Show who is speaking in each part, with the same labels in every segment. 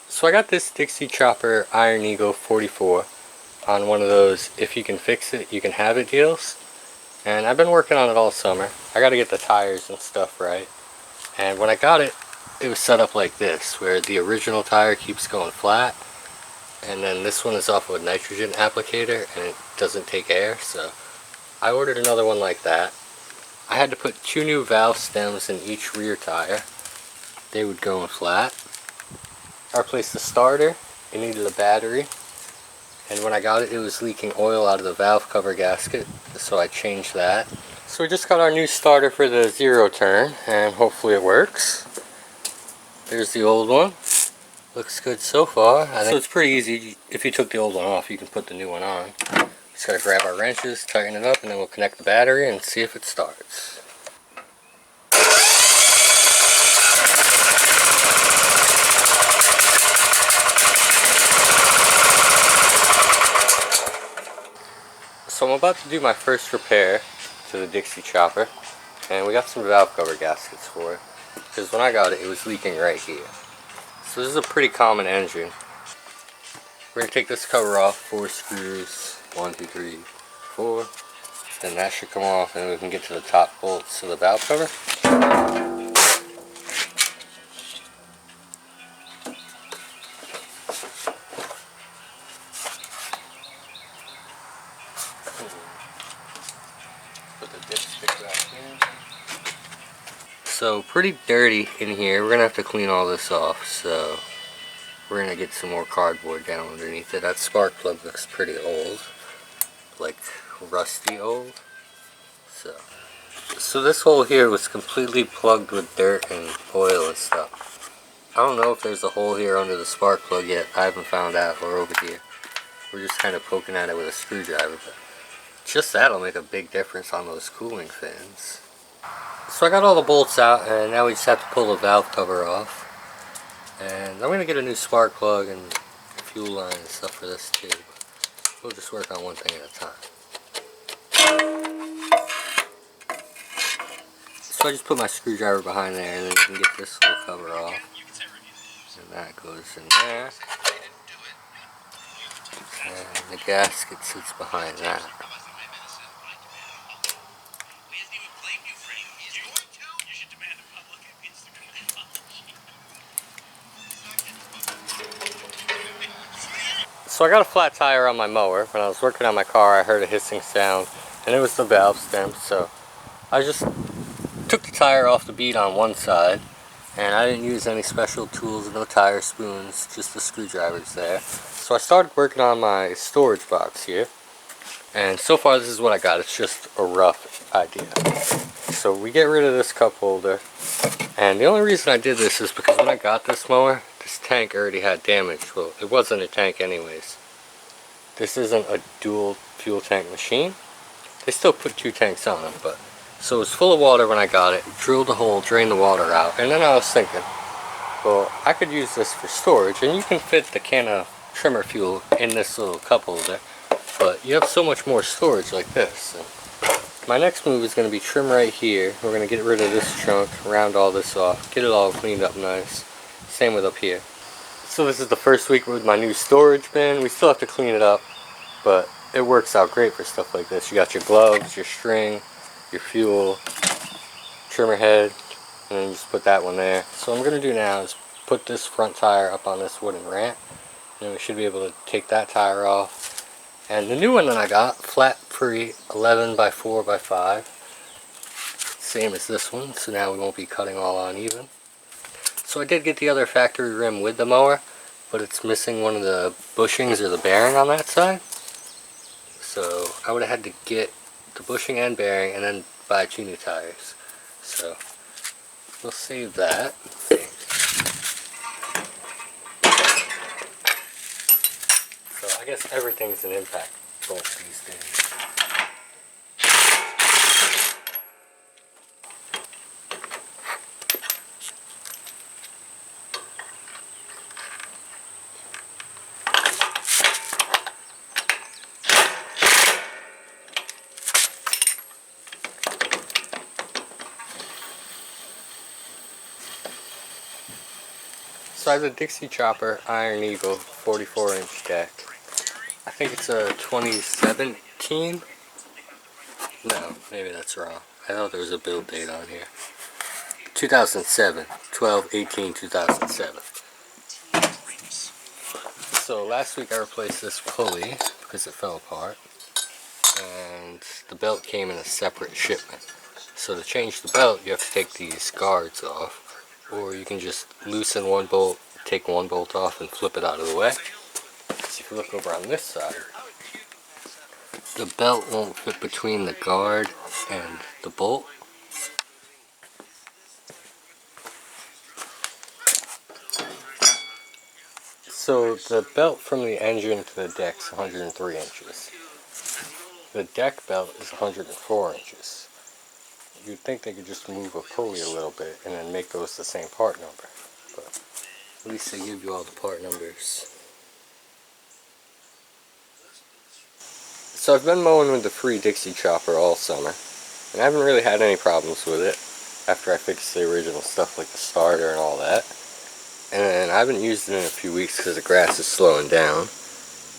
Speaker 1: So I got this Dixie Chopper Iron Eagle 44 on one of those if you can fix it, you can have it deals. And I've been working on it all summer. I got to get the tires and stuff right. And when I got it, it was set up like this, where the original tire keeps going flat. And then this one is off of a nitrogen applicator and it doesn't take air. So I ordered another one like that. I had to put 2 new valve stems in each rear tire. They would go in flat. I replaced the starter. It needed a battery. And when I got it, it was leaking oil out of the valve cover gasket, so I changed that. So we just got our new starter for the 0 turn, and hopefully it works. There's the old one. Looks good so far. So it's pretty easy. If you took the old one off, you can put the new one on. Just gotta grab our wrenches, tighten it up, and then we'll connect the battery and see if it starts. So I'm about to do my first repair to the Dixie Chopper, and we got some valve cover gaskets for it, because when I got it, it was leaking right here. So this is a pretty common engine. We're going to take this cover off, 4 screws, 1, 2, 3, 4, then that should come off, and then we can get to the top bolts of the valve cover. Put the dipstick back in. So pretty dirty in here. We're gonna have to clean all this off. So we're gonna get some more cardboard down underneath it. That spark plug looks pretty old, like rusty old. So this hole here was completely plugged with dirt and oil and stuff. I don't know if there's a hole here under the spark plug yet. I haven't found out, or over here. We're just kind of poking at it with a screwdriver, but just that'll make a big difference on those cooling fins. So I got all the bolts out, and now we just have to pull the valve cover off. And I'm going to get a new spark plug and fuel line and stuff for this too. We'll just work on one thing at a time. So I just put my screwdriver behind there, and then you can get this little cover off. And that goes in there. And the gasket sits behind that. So I got a flat tire on my mower. When I was working on my car, I heard a hissing sound, and it was the valve stem. So I just took the tire off the bead on one side, and I didn't use any special tools, no tire spoons, just the screwdrivers there. So I started working on my storage box here, and so far this is what I got. It's just a rough idea. So we get rid of this cup holder, and the only reason I did this is because when I got this mower, this tank already had damage. Well, it wasn't a tank anyways. This isn't a dual fuel tank machine. They still put 2 tanks on it, but so it was full of water when I got it. Drilled a hole, drained the water out, and then I was thinking, well, I could use this for storage, and you can fit the can of trimmer fuel in this little cup holder, but you have so much more storage like this. And my next move is going to be trim right here. We're going to get rid of this chunk, round all this off, get it all cleaned up nice. Same with up here. So this is the first week with my new storage bin. We still have to clean it up, but it works out great for stuff like this. You got your gloves, your string, your fuel, trimmer head, and then you just put that one there. So what I'm going to do now is put this front tire up on this wooden ramp, and then we should be able to take that tire off. And the new one that I got, flat free, 11 by 4 by 5, same as this one, so now we won't be cutting all uneven. So I did get the other factory rim with the mower, but it's missing one of the bushings or the bearing on that side. So I would have had to get the bushing and bearing and then buy 2 new tires. So we'll save that. So I guess everything's an impact bolt these days. So I have a Dixie Chopper Iron Eagle 44-inch deck. I think it's a 2017? No, maybe that's wrong. I thought there was a build date on here. 2007. 12/18/2007. So last week I replaced this pulley because it fell apart. And the belt came in a separate shipment. So to change the belt, you have to take these guards off. Or you can just loosen one bolt, take one bolt off and flip it out of the way. So if you look over on this side, the belt won't fit between the guard and the bolt. So the belt from the engine to the deck is 103 inches. The deck belt is 104 inches. You'd think they could just move a pulley a little bit and then make those the same part number. But at least they give you all the part numbers. So I've been mowing with the free Dixie Chopper all summer, and I haven't really had any problems with it after I fixed the original stuff like the starter and all that. And I haven't used it in a few weeks because the grass is slowing down.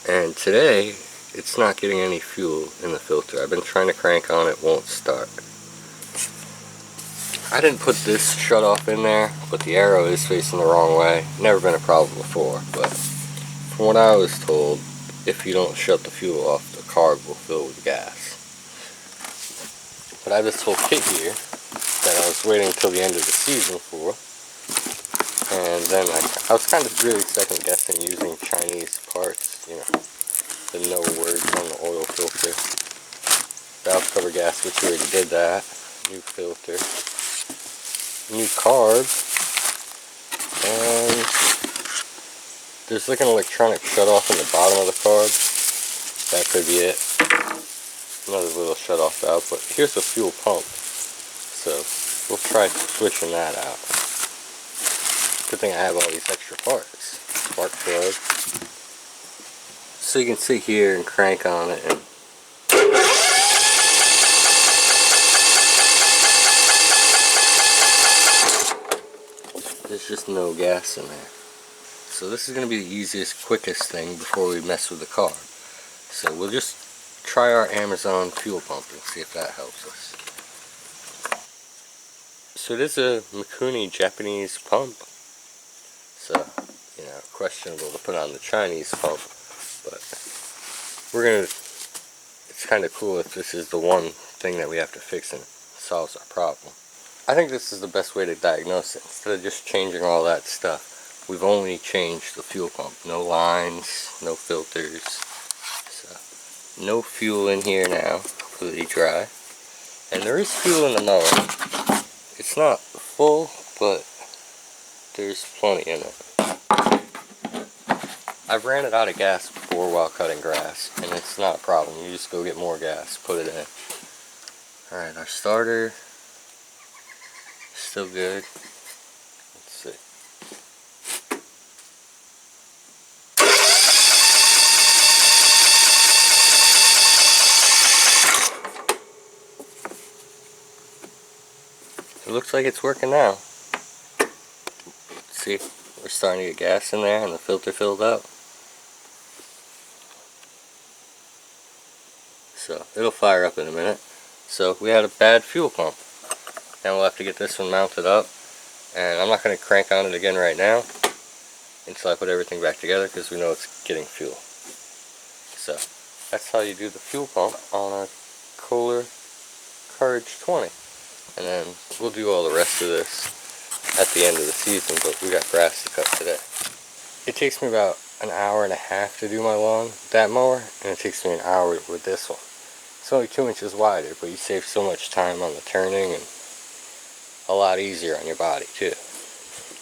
Speaker 1: And today, it's not getting any fuel in the filter. I've been trying to crank on it, won't start. I didn't put this shutoff in there, but the arrow is facing the wrong way. Never been a problem before, but from what I was told, if you don't shut the fuel off, the carb will fill with gas. But I have this whole kit here that I was waiting until the end of the season for. And then I was kind of really second guessing using Chinese parts, you know, the no words on the oil filter. Valve cover gasket, we already did that. New filter. New carb. And there's like an electronic shutoff in the bottom of the carb. That could be it. Another little shutoff valve, but here's the fuel pump. So we'll try switching that out. Good thing I have all these extra parts. Spark plug. So you can sit here and crank on it and there's just no gas in there. So this is going to be the easiest, quickest thing before we mess with the carb. So we'll just try our Amazon fuel pump and see if that helps us. So it is a Mikuni Japanese pump. So, you know, questionable to put on the Chinese pump. But it's kind of cool if this is the one thing that we have to fix and it solves our problem. I think this is the best way to diagnose it. Instead of just changing all that stuff, we've only changed the fuel pump. No lines, no filters. So, no fuel in here now, completely dry. And there is fuel in the mower. It's not full, but there's plenty in it. I've ran it out of gas before while cutting grass, and it's not a problem. You just go get more gas, put it in. Alright, our starter, still good. Let's see. It looks like it's working now. See, we're starting to get gas in there and the filter filled up. So it'll fire up in a minute. So we had a bad fuel pump. Now we'll have to get this one mounted up. And I'm not going to crank on it again right now until I put everything back together because we know it's getting fuel. So that's how you do the fuel pump on a Kholer Courage 20. And then we'll do all the rest of this at the end of the season, but we got grass to cut today. It takes me about an hour and a half to do my lawn with that mower, and it takes me an hour with this one. It's only 2 inches wider, but you save so much time on the turning and a lot easier on your body too.